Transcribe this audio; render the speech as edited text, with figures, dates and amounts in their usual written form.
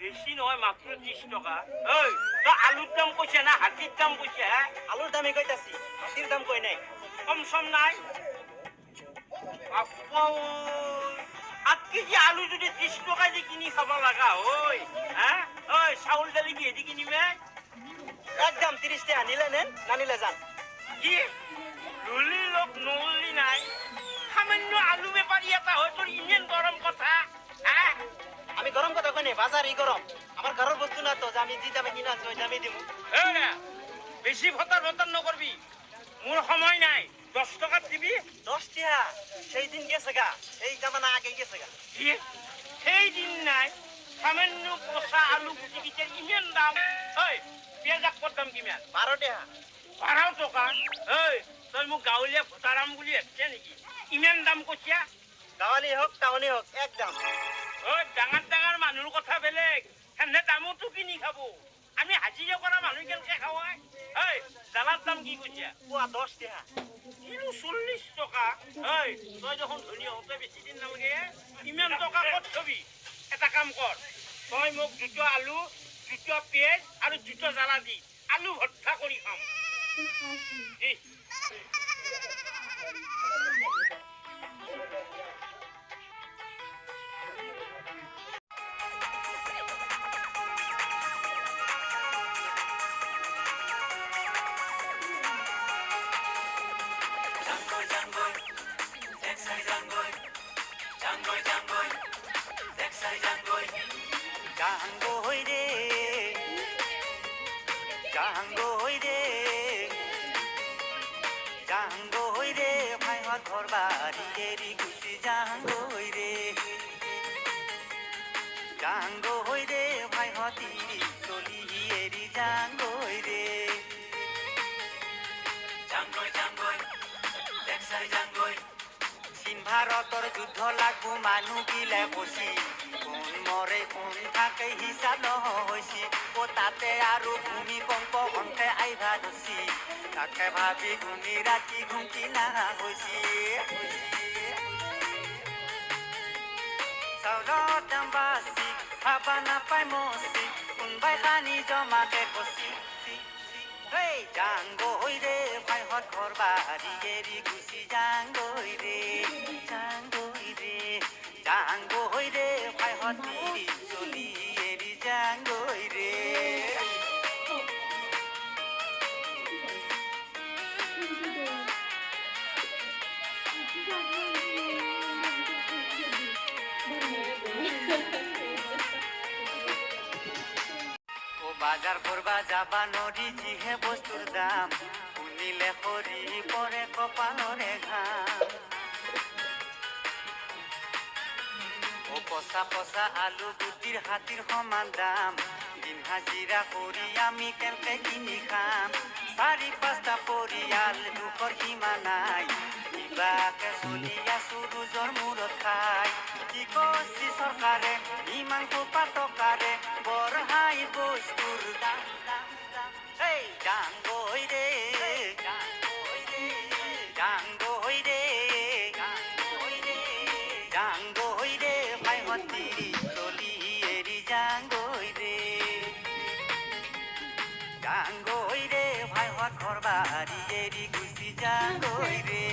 বেশি নহয় মাত্র 30 টাকা। ওই তো আলুর দাম কইছে না হাতির দাম কইছে? হ্যাঁ আলুর দামই কইতাছি, হাতির দাম কই নাই। কম সম নাই? বাপ্পা ওই 8 কেজি আলু যদি 30 টাকা দিয়ে কিনি খাব লাগা ওই হ্যাঁ ওই চাউল ডালি কি এদি কিনিবে? একদম 30 টাকা, নিলে নেন না নিলে যান। কি লুলি লোক নলি নাই? সামান্য আলু বেপারি এটা হয় তোর ইঞ্জিন গরম কথা হ্যাঁ? আমি গরম কথা কই নাই, বাজারই গরম। আমার ঘরের বস্তু না তো যে আমি যে দামে কিনা আছে ওই দামে দিমু। বেশি ভতার ভতার নকরবি, মোর সময় নাই। 10 টাকা দিবি। 10 টাকা সেই দিন গেছে গা, এই জামানা আগে গেছে গা। কি সেই দিন নাই? সামান্য পচা আলু গুটি গিটার ইমান দাম। ওই পেঁয়াজ কত দাম কিমান? 12 টাকা। 12 টাকা? ওই তই মোক গাঁৱলীয়া ভোটাৰাম বুলি ভাবছে নেকি? ইমান দাম কইছা? গাঁৱলী হোক টাউনি হোক একদম। ওই ডাঙৰ ডাঙৰ মানুহৰ কথা বেলেগ, সেনে দামতো কিনি খাব। আমি হাজিৰা কৰা মানুহ কেনেকে খাওয়াই? ওই জ্বালাৰ দাম কি কইছা? পোৱা 10 টাকা। কিলো 40 টাকা। ওই তই যখন ধনী হওঁতে বেছি দিন নালাগে, ইমান টকা ক'ত থবি? এটা কাম কৰ, তই মোক 2টা আলু 2টা পেঁয়াজ আৰু 2টা জ্বালা দি আলু ভৰ্তা কৰি খাম। জাঙ্গই রে, জাঙ্গই রে, জাঙ্গই রে, ভাইহত ঘর বাড়ি এরি গুছি জাঙ্গই রে, জাঙ্গই রে, ভাইহতি চলি এরি জাঙ্গই রে। জাঙ্গই জাঙ্গই দেখছাই জাঙ্গই, চীন ভারতর যুদ্ধ লাগবো মানুহ গিলে বসি, কোন মরে কোন থাকে হিসাব নহৈছি, ও তাতে আৰু ভূমিকম্প ঘন্টে আইভা ধৰছি, তাকে ভাবি ঘুমি ৰাতি ঘুমটি না হইছি। চাউলৰ দাম বাছি খাবা নাপায় মচি, কোনবাই খানি জমাকে কচি। হেই জাঙ্গই রে, ভাইহত ঘর বাড়ি এরি গুছি জাঙ্গই রে, জাঙ্গই রে, জাঙ্গই রে, ভাইহত তিরি চলি এরি জাঙ্গই রে। ও বাজার করবা যাবা নদী যিহে বস্তুর দাম, শুনিলে সৰি পৰে কপালৰে ঘাম। ও পচা পচা আলু গুটিৰ হাতীৰ সমান দাম, দিন হাজিৰা কৰি আমি কেনেকে কিনি খাম। 4-5টা পৰিয়াল দুখৰ সীমা নাই, কিবাকে চলি আছো ৰোজৰ মূৰত খাই। কি কৈছি চৰকাৰে ইমান কোপা টকাৰে বঢ়াই বস্তুৰ দাম। এই জাঙ্গই রে, জাঙ্গই রে, জাঙ্গই রে, জাঙ্গই রে, জাঙ্গই রে, ভাইহত তিরি চলি এরি জাঙ্গই রে, জাঙ্গই রে, ভাইহত ঘর বাড়ি এরি গুছি জাঙ্গই রে।